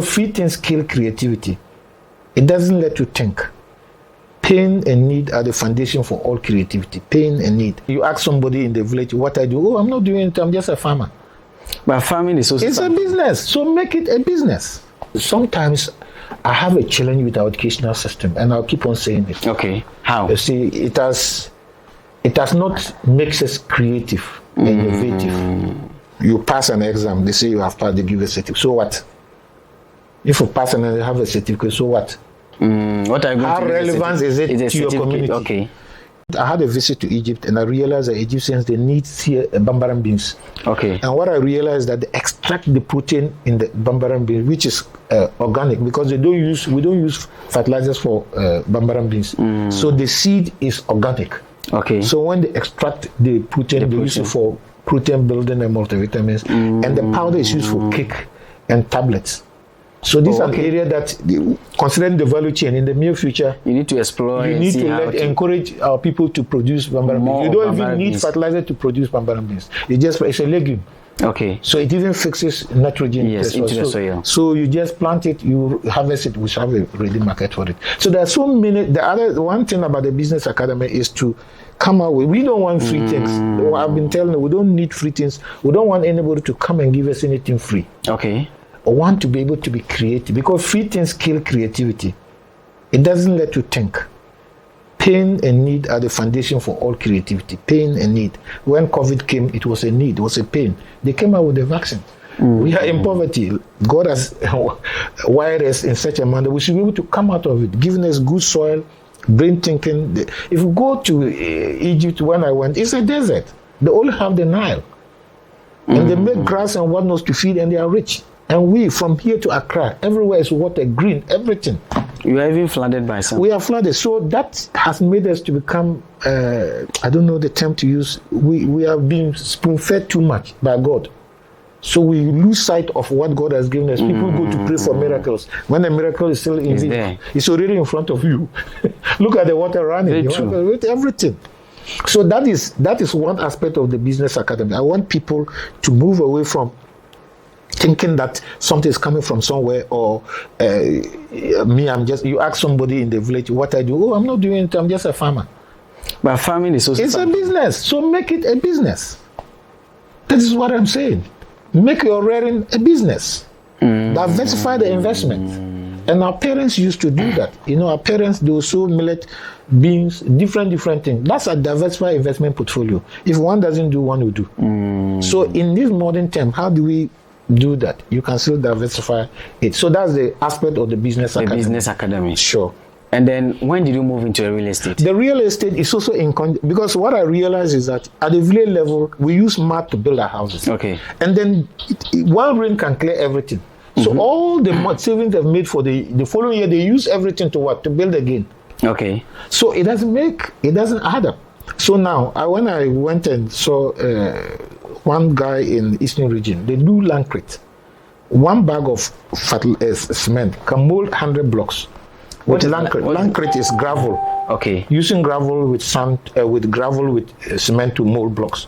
Free things kill creativity. It doesn't let you think. Pain and need are the foundation for all creativity. Pain and need. You ask somebody in the village, what I do? Oh, I'm not doing it. I'm just a farmer. But farming is also... It's a business. So make it a business. Sometimes I have a challenge with our educational system, and I'll keep on saying it. Okay. How? You see, it has not makes us creative, innovative. You pass an exam, they say you have passed, they give a certificate. So what? If you pass and you have a certificate, so what? What are you going How to relevant is it it's to your community? Okay. I had a visit to Egypt, and I realized that Egyptians, they need bambaram beans. Okay. And what I realized that they extract the protein in the bambaram beans, which is organic, because we don't use fertilizers for bambaram beans. So the seed is organic. Okay. So when they extract the protein, they use it for protein building and multivitamins, and the powder is used for cake and tablets. So this is an area that, considering the value chain in the near future, you need to explore. You need to encourage our people to produce bambaram beans. You don't even need fertilizer to produce bambaram beans. It's a legume. Okay. So it even fixes nitrogen into the soil. So you just plant it, you harvest it, we have a ready market for it. So there are so many. The one thing about the business academy is to come out with. We don't want free things. I've been telling you, we don't need free things. We don't want anybody to come and give us anything free. Okay. I want to be able to be creative, because free things kill creativity. It doesn't let you think. Pain and need are the foundation for all creativity. Pain and need. When COVID came, it was a need, it was a pain. They came out with a vaccine. We are in poverty. God has wired us in such a manner we should be able to come out of it, giving us good soil, brain thinking. If you go to Egypt, when I went, it's a desert. They only have the Nile. And they make grass and whatnot to feed, and they are rich. And we, from here to Accra, everywhere is water, green, everything. You are even flooded by some. We are flooded. So that has made us to become, I don't know the term to use, we have been spoon-fed too much by God. So we lose sight of what God has given us. People go to pray for miracles. When a miracle is still in view, it's already in front of you. Look at the water running. With everything. So that is one aspect of the business academy. I want people to move away from thinking that something is coming from somewhere, or you ask somebody in the village, what I do? Oh, I'm not doing it, I'm just a farmer. But farming is also... It's a business, so make it a business. That is what I'm saying. Make your rearing a business. Diversify the investment. And our parents used to do that. Our parents, they will sow millet, beans, different things. That's a diversified investment portfolio. If one doesn't do, one will do. So in this modern time, how do we do that? You can still diversify it. So that's the aspect of the business academy. The business academy. Sure. And then when did you move into the real estate? The real estate is also because what I realized is that at the village level, we use mud to build our houses. Okay. And then one rain can clear everything. So all the mud savings they've made for the following year, they use everything to what? To build again. Okay. So it doesn't add up. So now, when I went and saw one guy in the Eastern region, they do landcrete. One bag of cement can mold 100 blocks. With landcrete is gravel. Okay. Using gravel with sand, with cement to mold blocks.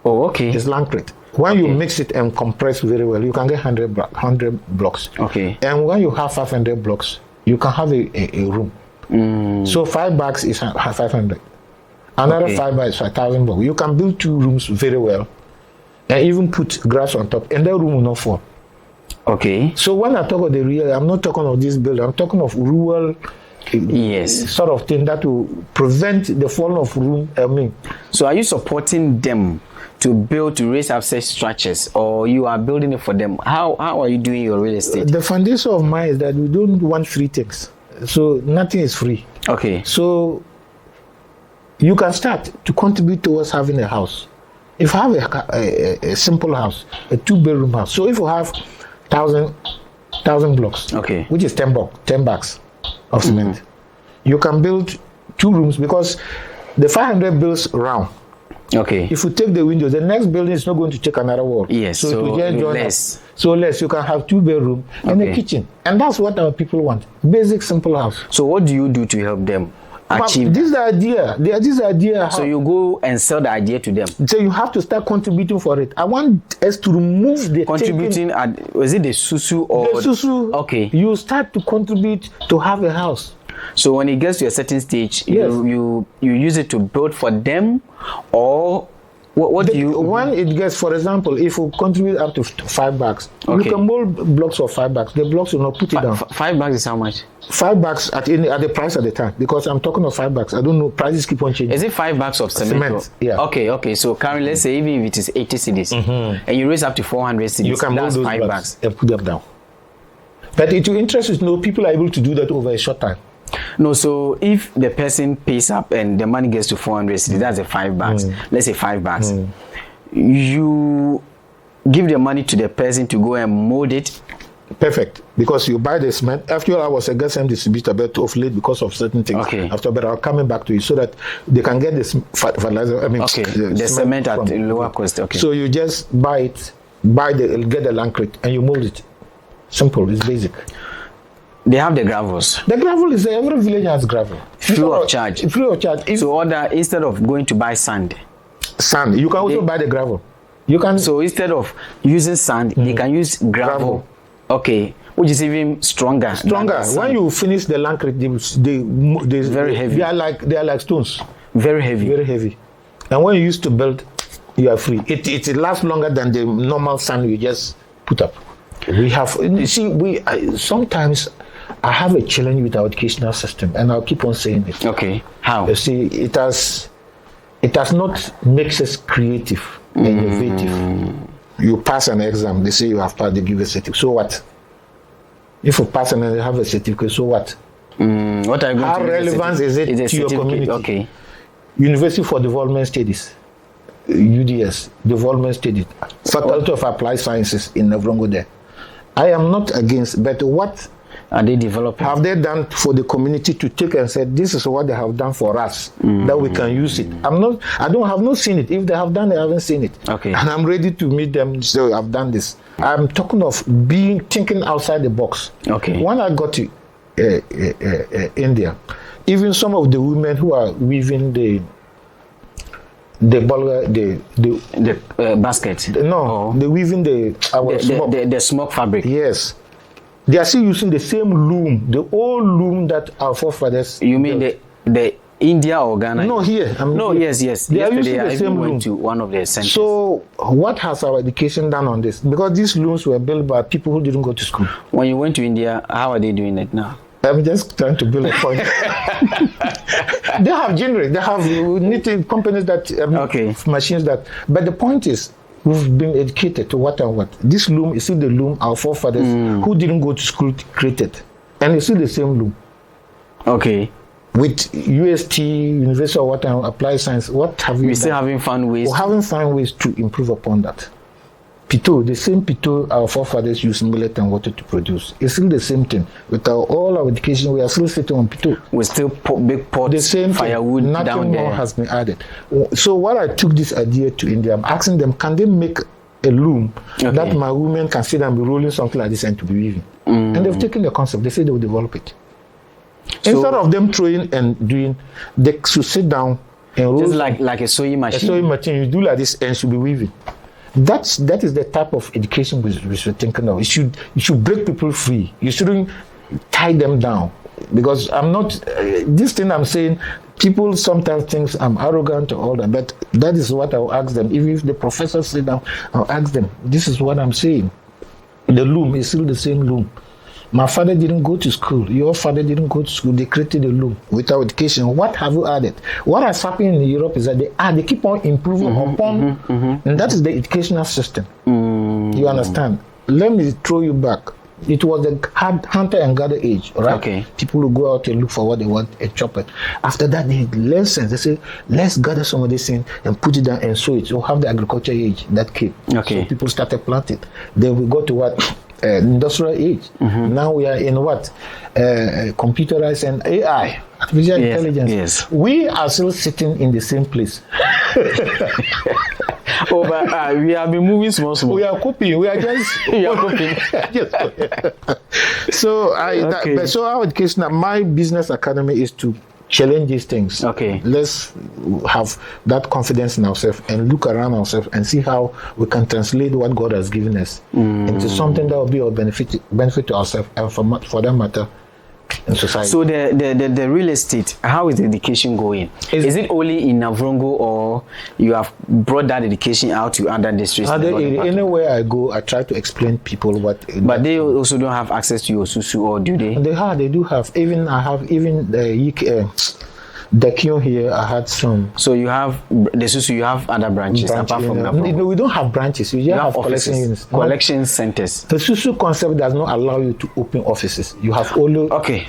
Oh, okay. It's landcrete. When you mix it and compress very well, you can get 100 blocks. Okay. And when you have 500 blocks, you can have a room. So 5 bags is 500. Another 5 bags is 5,000 blocks. You can build 2 rooms very well, and even put grass on top, and that room will not fall. Okay. So when I talk of the real, I'm not talking of this building. I'm talking of rural, sort of thing that will prevent the fall of room. So are you supporting them to raise up such structures, or you are building it for them? How are you doing your real estate? The foundation of mine is that we don't want free things. So nothing is free. Okay. So you can start to contribute towards having a house. If you have a simple house, a 2-bedroom house. So if you have 1,000 blocks, okay, which is 10 bags of cement, you can build 2 rooms, because the 500 builds round. Okay. If you take the windows, the next building is not going to take another wall. Yes. So it will just join less. So less. You can have 2 bedroom and a kitchen, and that's what our people want. Basic, simple house. So what do you do to help them? achieve this is the idea. This is the idea. So you go and sell the idea to them. So you have to start contributing for it. I want us to remove the contributing. Was it the susu or the susu? Okay. You start to contribute to have a house. So when it gets to a certain stage, yes. you use it to build for them, or what do you? When it gets, for example, if you contribute up to $5, okay. you can mold blocks of $5. The blocks will not put it down. $5 is how much? $5 at the price at the time, because I'm talking of $5. I don't know, prices keep on changing. Is it $5 of cement? Yeah. Okay. So currently, let's say even if it is 80 cedis, and you raise up to 400 cedis, you can mold those $5 and put them down. But it will interest you to know people are able to do that over a short time. No, so if the person pays up and the money gets to 400 cedis, that's a $5. Let's say $5. You give the money to the person to go and mold it. Perfect, because you buy the cement. After all, I was a gas distributor, but of late because of certain things. Okay. After, but I'm coming back to you so that they can get this fertilizer. I mean, okay. The cement at lower cost. Okay. So you just buy it, get the land crate, and you mold it. Simple. It's basic. They have the gravels. The gravel is there. Every village has gravel. Free of charge. Free of charge. So instead of going to buy sand, you can also buy the gravel. You can. So instead of using sand, they can use gravel. Okay, which is even stronger. When you finish the land crate, they very heavy. They are like stones. Very heavy. Very heavy. And when you used to build, you are free. It lasts longer than the normal sand you just put up. We have sometimes I have a challenge with our educational system, and I'll keep on saying it. Okay, how? You see, it has not makes us creative, innovative. You pass an exam, they say you have passed, they give a certificate. So what? If you pass and you have a certificate, so what? What are you going How relevant is it to your community? Okay. University for Development Studies, UDS, Development Studies, Faculty of Applied Sciences in Navrongo there. I am not against, but what are they developing? Have they done for the community to take and say, this is what they have done for us, that we can use it? I have not seen it. If they have done it, I haven't seen it. Okay. And I'm ready to meet them, so I've done this. I'm talking of thinking outside the box. Okay. When I got to India, even some of the women who are weaving the basket. They're weaving the smoke fabric. Yes. They are still using the same loom, the old loom that our forefathers. You mean the India or Ghana? No, here. Yes. They are using the same loom. loom. To one of the centers. So, what has our education done on this? Because these looms were built by people who didn't go to school. When you went to India, how are they doing it now? I'm just trying to build a point. They have generic. They have knitting companies that machines that. But the point is, we've been educated to what and what. This loom is still the loom our forefathers who didn't go to school created, and it's still the same loom. Okay. With UST, University of Water and Applied Science, what have we? We're still having fun ways. We're having fun ways to improve upon that. Pito, the same pito our forefathers used millet and water to produce. It's still the same thing. With all our education, we are still sitting on pito. We still big pots, the same firewood thing. Nothing down more there. has been added. So what I took this idea to India, I'm asking them, can they make a loom that my women can sit and be rolling something like this and to be weaving? And they've taken the concept. They say they will develop it. So, instead of them throwing and doing, they should sit down and roll. Just like a sewing machine. A sewing machine, you do like this and should be weaving. That is the type of education we should thinking of. You should break people free. You shouldn't tie them down. Because I'm not, this thing I'm saying, people sometimes think I'm arrogant or all that, but that is what I'll ask them. If the professors sit down, I'll ask them, this is what I'm saying. The loom is still the same loom. My father didn't go to school. Your father didn't go to school. They created a loom without education. What have you added? What has happened in Europe is that they keep on improving upon, and that is the educational system. You understand? Let me throw you back. It was the hunter and gatherer age, right? Okay. People will go out and look for what they want and chop it. After that, they learn sense. They say, let's gather some of this thing and put it down and sow it. So have the agriculture age that came. Okay. So people started planting. Then we got to what? Industrial age. Now we are in what? Computerized and AI, artificial intelligence. Yes. We are still sitting in the same place. But we have been moving small. We are copying. We are just. We are copying. So so our education, my business academy is to challenge these things. Okay. Let's have that confidence in ourselves and look around ourselves and see how we can translate what God has given us into something that will be of benefit to ourselves and for that matter in society. So the real estate, how is the education going? Is it only in Navrongo, or you have brought that education out to other districts? Anywhere I go, I try to explain people what. But they also don't have access to your Susu, or do they? They do have. Even I have the Kyon here. I had some. So you have the Susu. You have other branches apart from Navrongo? No, we don't have branches. We just have collection units, collection centers. The Susu concept does not allow you to open offices. You have only. Okay.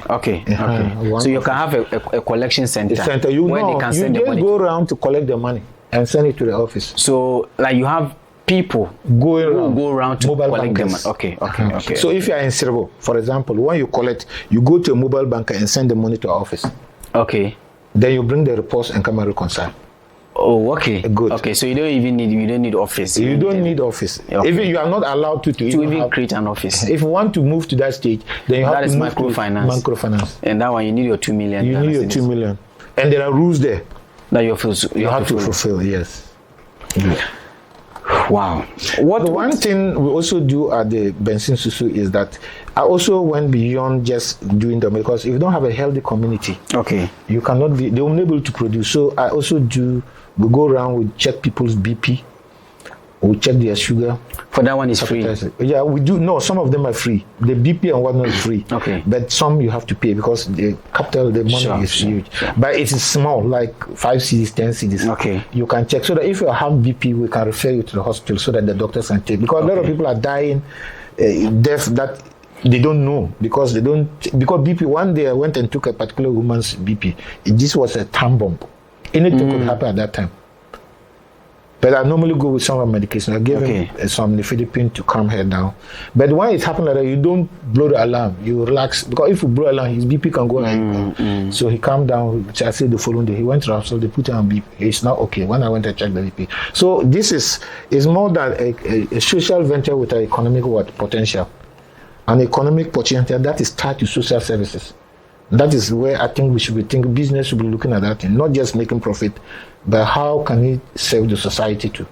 So you can have a collection center. Where they can send the money. You just go around to collect the money and send it to the office. So like you have people go around to mobile collect bankers. them. Okay. So if you are in Sirbo, for example, when you collect, you go to a mobile banker and send the money to our office. Okay. Then you bring the reports and come and reconcile. Oh, okay. Good. Okay, so you don't need office. You don't need office. Okay. Even you are not allowed to even create an office. If you want to move to that stage, then you have to move microfinance. Microfinance. And that one you need your 2 million. You need your 2 million. And there are rules there that you have to fulfill. Yes. Wow. One thing we also do at the Bencyn Susu is that I also went beyond just doing them, because if you don't have a healthy community, you cannot be, they're unable to produce. So I also we go around, we check people's BP, we check their sugar. For that one is free? Yeah, we do. No, some of them are free. The BP and whatnot is free. Okay. But some you have to pay because the capital, the money is huge. But it is small, like 5 cedis, 10 cedis. Okay. You can check. So that if you have BP, we can refer you to the hospital so that the doctors can take. Because a lot of people are dying deaf that they don't know because BP, one day I went and took a particular woman's BP. This was a time bomb. Anything could happen at that time. But I normally go with some medication. I give him some nifedipine to calm her down. But when it happens like that, you don't blow the alarm. You relax. Because if you blow the alarm, his BP can go. So he calmed down. I said the following day, he went around, so they put him on BP. It's now okay. When I went to check the BP. So this is more than a social venture with an economic potential. An economic potential that is tied to social services. That is where I think we should be thinking, business should be looking at that thing, not just making profit, but how can it serve the society too.